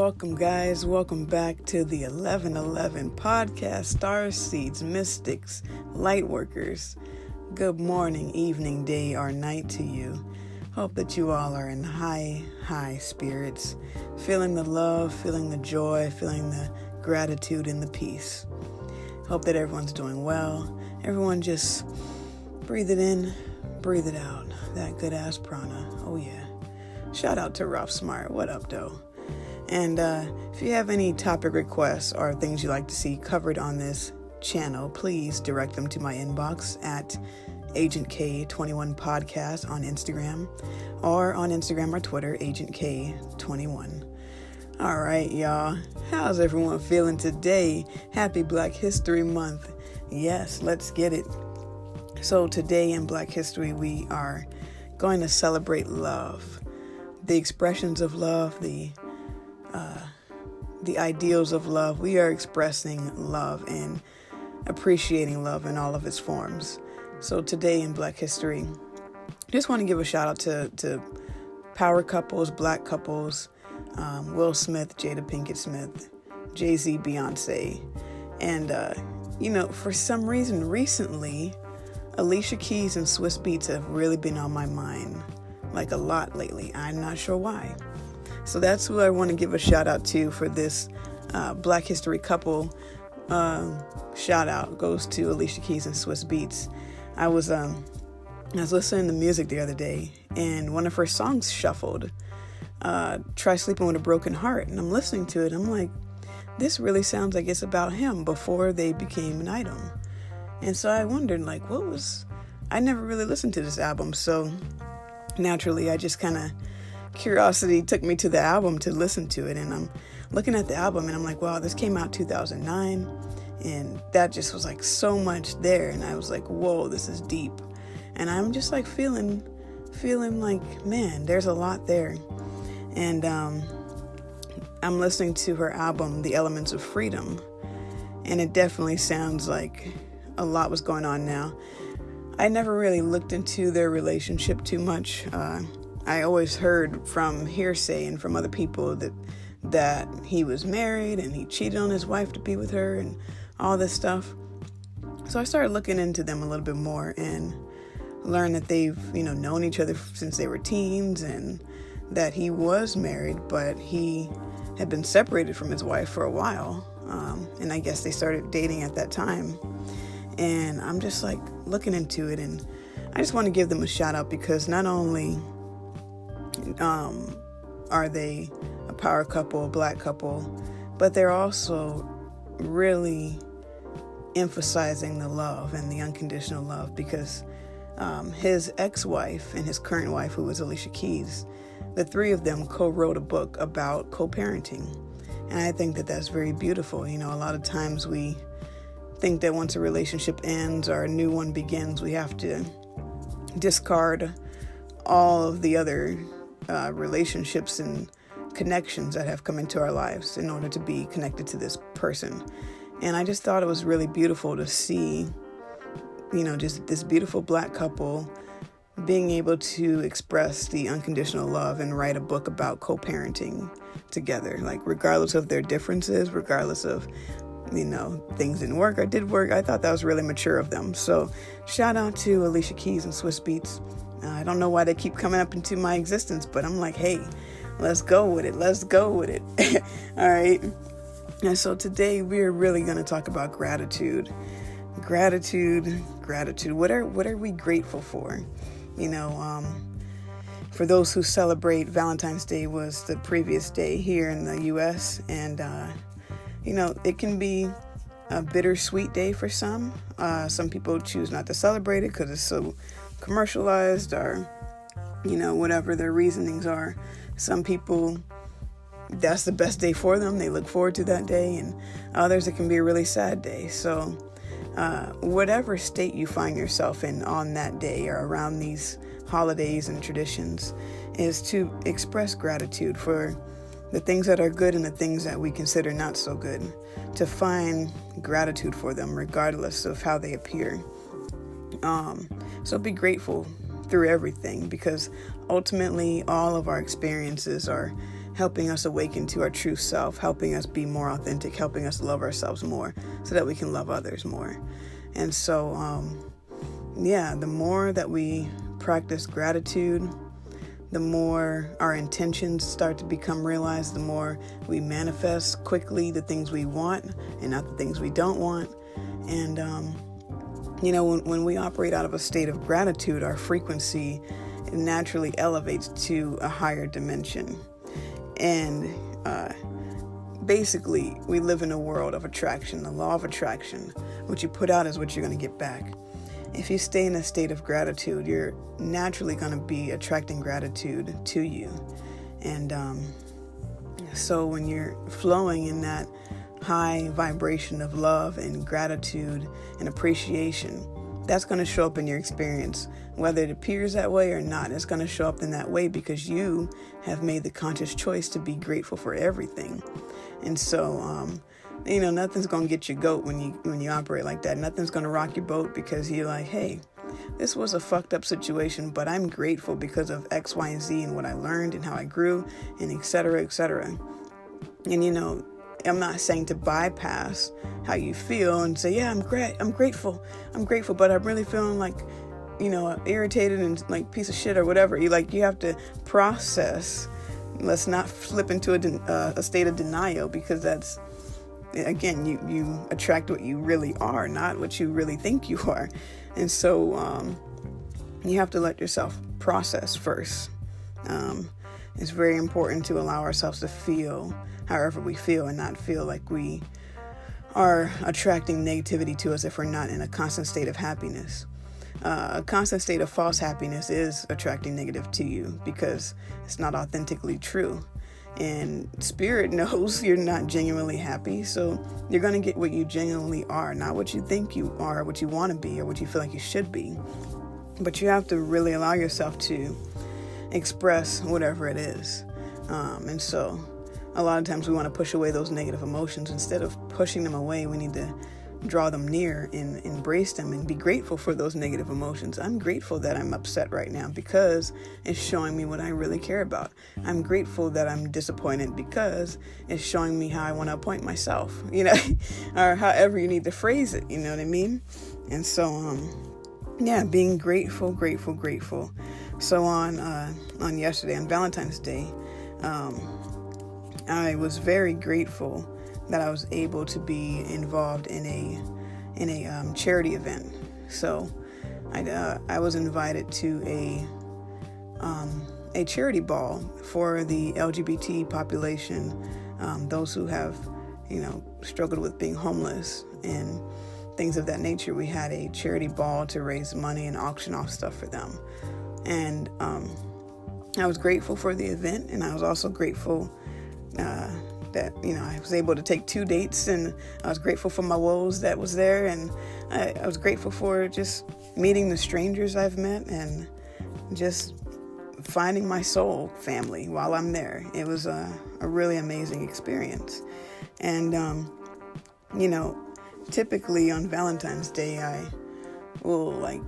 welcome guys. Welcome back to the 1111 podcast, Stars, Seeds, Mystics, Lightworkers. Good morning, evening, day, or night to you. Hope that you all are in high spirits, feeling the love, feeling the joy, feeling the gratitude and the peace. Hope that everyone's doing well. Everyone just breathe it in, breathe it out. That good ass prana. Oh yeah. Shout out to Rough Smart. What up, though? And if you have any topic requests or things you'd like to see covered on this channel, please direct them to my inbox at Agent K21 Podcast on Instagram, or on Instagram or Twitter, Agent K21. All right, y'all. How's everyone feeling today? Happy Black History Month. Yes, let's get it. So today in Black History, we are going to celebrate love, the expressions of love, the ideals of love. We are expressing love and appreciating love in all of its forms. So today in Black History, just want to give a shout out to power couples, black couples, Will Smith, Jada Pinkett Smith, Jay-Z, Beyonce. And, for some reason recently, Alicia Keys and Swizz Beatz have really been on my mind, like a lot lately. I'm not sure why. So that's who I want to give a shout out to for this Black History couple. Shout out goes to Alicia Keys and Swizz Beatz. I was listening to music the other day, and one of her songs shuffled. Try Sleeping with a Broken Heart, and I'm listening to it. I'm like, this really sounds like it's about him before they became an item. And so I wondered, I never really listened to this album, so naturally I just kind of, curiosity took me to the album to listen to it, and I'm looking at the album and I'm like, wow, this came out 2009, and that just was like so much there, and I was like, whoa, this is deep. And I'm just like feeling like, man, there's a lot there. And I'm listening to her album, The Elements of Freedom, and it definitely sounds like a lot was going on now. I never really looked into their relationship too much. I always heard from hearsay and from other people that he was married and he cheated on his wife to be with her and all this stuff. So I started looking into them a little bit more and learned that they've, known each other since they were teens, and that he was married, but he had been separated from his wife for a while. And I guess they started dating at that time. And I'm just like looking into it, and I just want to give them a shout out, because not only are they a power couple, a black couple, but they're also really emphasizing the love and the unconditional love, because his ex-wife and his current wife, who was Alicia Keys, the three of them co-wrote a book about co-parenting. And I think that that's very beautiful. A lot of times we think that once a relationship ends or a new one begins, we have to discard all of the other relationships and connections that have come into our lives in order to be connected to this person. And I just thought it was really beautiful to see, just this beautiful black couple being able to express the unconditional love and write a book about co-parenting together, like regardless of their differences, regardless of, things didn't work or did work. I thought that was really mature of them. So shout out to Alicia Keys and Swizz Beatz. I don't know why they keep coming up into my existence, but I'm like, hey, let's go with it. All right. And so today we're really going to talk about gratitude. Gratitude. What are we grateful for? For those who celebrate, Valentine's Day was the previous day here in the U.S. And, it can be a bittersweet day for some. Some people choose not to celebrate it because it's so commercialized, or, whatever their reasonings are. Some people, that's the best day for them. They look forward to that day. And others, it can be a really sad day. So whatever state you find yourself in on that day or around these holidays and traditions, is to express gratitude for the things that are good and the things that we consider not so good, to find gratitude for them regardless of how they appear. So be grateful through everything, because ultimately all of our experiences are helping us awaken to our true self, helping us be more authentic, helping us love ourselves more so that we can love others more. And so, the more that we practice gratitude, the more our intentions start to become realized, the more we manifest quickly the things we want and not the things we don't want. And, when we operate out of a state of gratitude, our frequency naturally elevates to a higher dimension. And basically, we live in a world of attraction, the law of attraction. What you put out is what you're going to get back. If you stay in a state of gratitude, you're naturally going to be attracting gratitude to you. And so when you're flowing in that high vibration of love and gratitude and appreciation, that's going to show up in your experience. Whether it appears that way or not, it's going to show up in that way because you have made the conscious choice to be grateful for everything. And so, nothing's going to get your goat when you operate like that. Nothing's going to rock your boat because you're like, hey, this was a fucked up situation, but I'm grateful because of X, Y, and Z and what I learned and how I grew and et cetera, et cetera. And, I'm not saying to bypass how you feel and say, yeah, I'm grateful, but I'm really feeling like, irritated and like piece of shit or whatever. You have to process. Let's not flip into a state of denial, because that's, again, you attract what you really are, not what you really think you are. And so you have to let yourself process first. It's very important to allow ourselves to feel however we feel and not feel like we are attracting negativity to us if we're not in a constant state of happiness. A constant state of false happiness is attracting negative to you because it's not authentically true. And spirit knows you're not genuinely happy, so you're going to get what you genuinely are, not what you think you are, what you want to be, or what you feel like you should be. But you have to really allow yourself to express whatever it is. And so a lot of times we want to push away those negative emotions. Instead of pushing them away, we need to draw them near and embrace them and be grateful for those negative emotions. I'm grateful that I'm upset right now because it's showing me what I really care about. I'm grateful that I'm disappointed because it's showing me how I want to appoint myself, or however you need to phrase it, you know what I mean? And so, being grateful. So on yesterday, on Valentine's Day, I was very grateful that I was able to be involved in a charity event. So I was invited to a charity ball for the LGBT population, those who have struggled with being homeless and things of that nature. We had a charity ball to raise money and auction off stuff for them. And I was grateful for the event, and I was also grateful that I was able to take 2 dates, and I was grateful for my woes that was there, and I was grateful for just meeting the strangers I've met and just finding my soul family while I'm there. It was a really amazing experience. And typically on Valentine's Day I will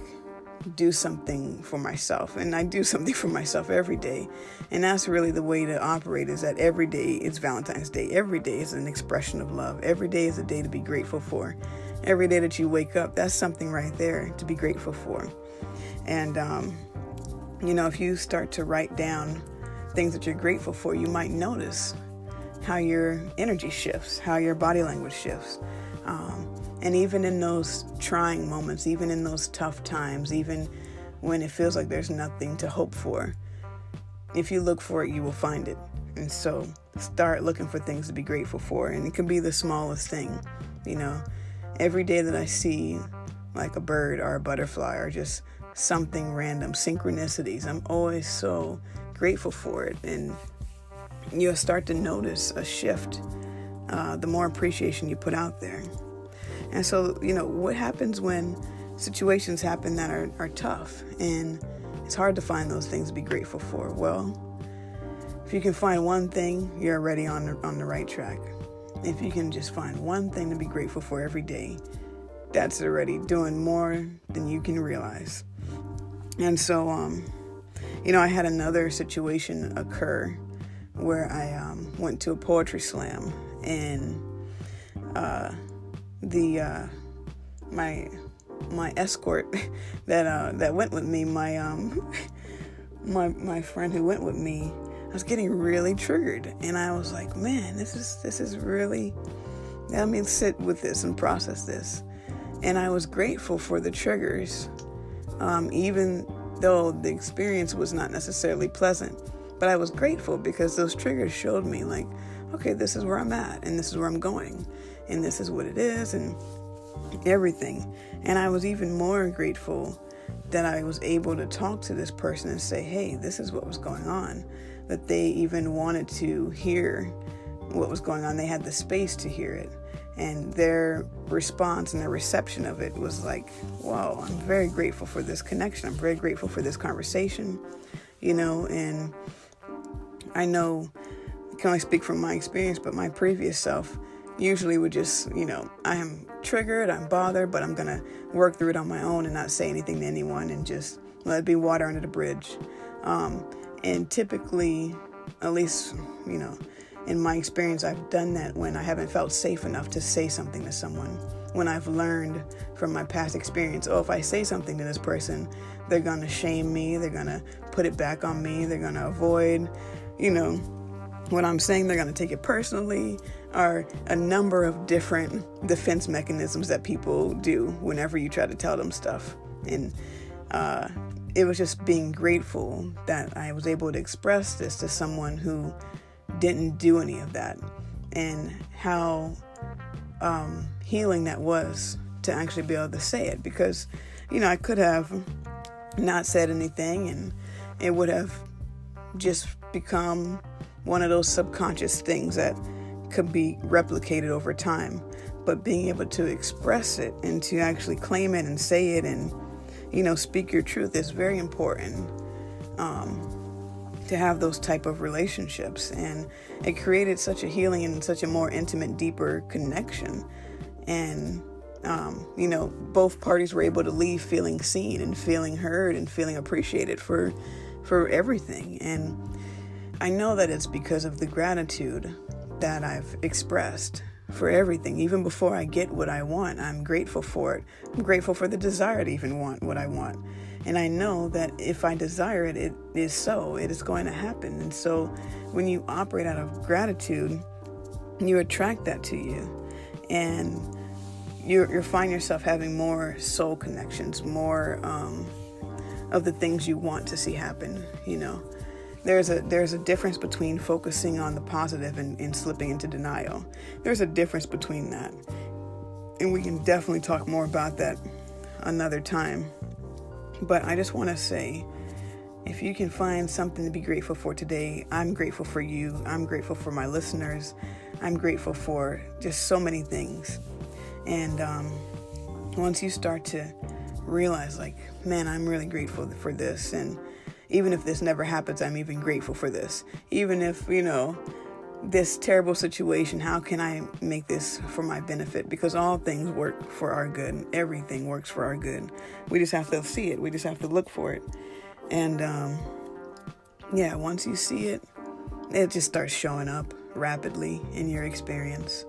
do something for myself, and I do something for myself every day. And that's really the way to operate, is that every day is Valentine's Day. Every day is an expression of love. Every day is a day to be grateful for. Every day that you wake up, that's something right there to be grateful for. And if you start to write down things that you're grateful for, you might notice how your energy shifts, how your body language shifts. And even in those trying moments, even in those tough times, even when it feels like there's nothing to hope for, if you look for it, you will find it. And so start looking for things to be grateful for. And it can be the smallest thing. Every day that I see like a bird or a butterfly or just something random, synchronicities, I'm always so grateful for it. And you'll start to notice a shift the more appreciation you put out there. And so, what happens when situations happen that are tough and it's hard to find those things to be grateful for? Well, if you can find one thing, you're already on the right track. If you can just find one thing to be grateful for every day, that's already doing more than you can realize. And so, I had another situation occur where I went to a poetry slam, and my escort that went with me, my friend who went with me, I was getting really triggered, and I was like, man, this is really, let me sit with this and process this. And I was grateful for the triggers, even though the experience was not necessarily pleasant. But I was grateful because those triggers showed me, like, okay, this is where I'm at, and this is where I'm going, and this is what it is, and everything. And I was even more grateful that I was able to talk to this person and say, hey, this is what was going on, that they even wanted to hear what was going on. They had the space to hear it. And their response and their reception of it was like, wow, I'm very grateful for this connection. I'm very grateful for this conversation, and I know I can only speak from my experience, but my previous self usually would just, I am triggered, I'm bothered, but I'm going to work through it on my own and not say anything to anyone and just let it be water under the bridge. And typically, at least, in my experience, I've done that when I haven't felt safe enough to say something to someone. When I've learned from my past experience, if I say something to this person, they're going to shame me, they're going to put it back on me, they're going to avoid, what I'm saying, they're going to take it personally, or a number of different defense mechanisms that people do whenever you try to tell them stuff. And it was just being grateful that I was able to express this to someone who didn't do any of that, and how healing that was to actually be able to say it, because I could have not said anything and it would have just become one of those subconscious things that could be replicated over time. But being able to express it and to actually claim it and say it and speak your truth is very important, to have those type of relationships. And it created such a healing and such a more intimate, deeper connection. And, both parties were able to leave feeling seen and feeling heard and feeling appreciated for everything. And I know that it's because of the gratitude that I've expressed for everything. Even before I get what I want, I'm grateful for it. I'm grateful for the desire to even want what I want. And I know that if I desire it, it is so. It is going to happen. And so when you operate out of gratitude, you attract that to you. And you find yourself having more soul connections, more of the things you want to see happen. There's a difference between focusing on the positive and slipping into denial. There's a difference between that. And we can definitely talk more about that another time. But I just want to say, if you can find something to be grateful for today, I'm grateful for you. I'm grateful for my listeners. I'm grateful for just so many things. And once you start to realize, like, man, I'm really grateful for this. And even if this never happens, I'm even grateful for this. Even if, this terrible situation, how can I make this for my benefit? Because all things work for our good. Everything works for our good. We just have to see it. We just have to look for it. And, once you see it, it just starts showing up rapidly in your experience.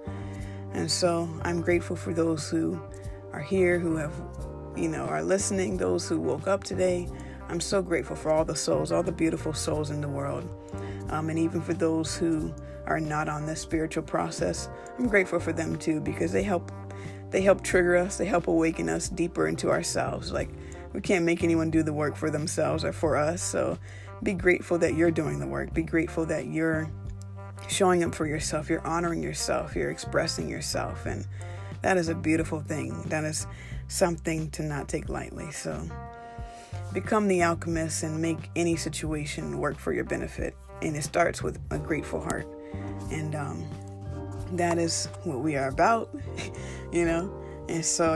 And so I'm grateful for those who are here, who have, are listening, those who woke up today. I'm so grateful for all the souls, all the beautiful souls in the world. And even for those who are not on this spiritual process, I'm grateful for them too, because they help trigger us. They help awaken us deeper into ourselves. Like, we can't make anyone do the work for themselves or for us. So be grateful that you're doing the work. Be grateful that you're showing up for yourself. You're honoring yourself. You're expressing yourself. And that is a beautiful thing. That is something to not take lightly. So become the alchemist and make any situation work for your benefit. And it starts with a grateful heart. And that is what we are about, And so,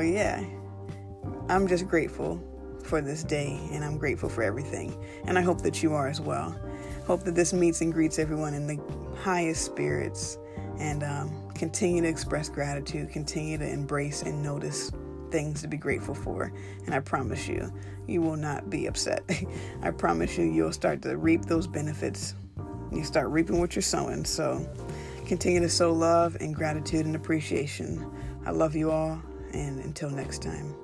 I'm just grateful for this day, and I'm grateful for everything. And I hope that you are as well. Hope that this meets and greets everyone in the highest spirits, and continue to express gratitude, continue to embrace and notice things to be grateful for. And I promise you will not be upset. I promise you'll start to reap those benefits You start reaping what you're sowing. So continue to sow love and gratitude and appreciation. I love you all, and until next time.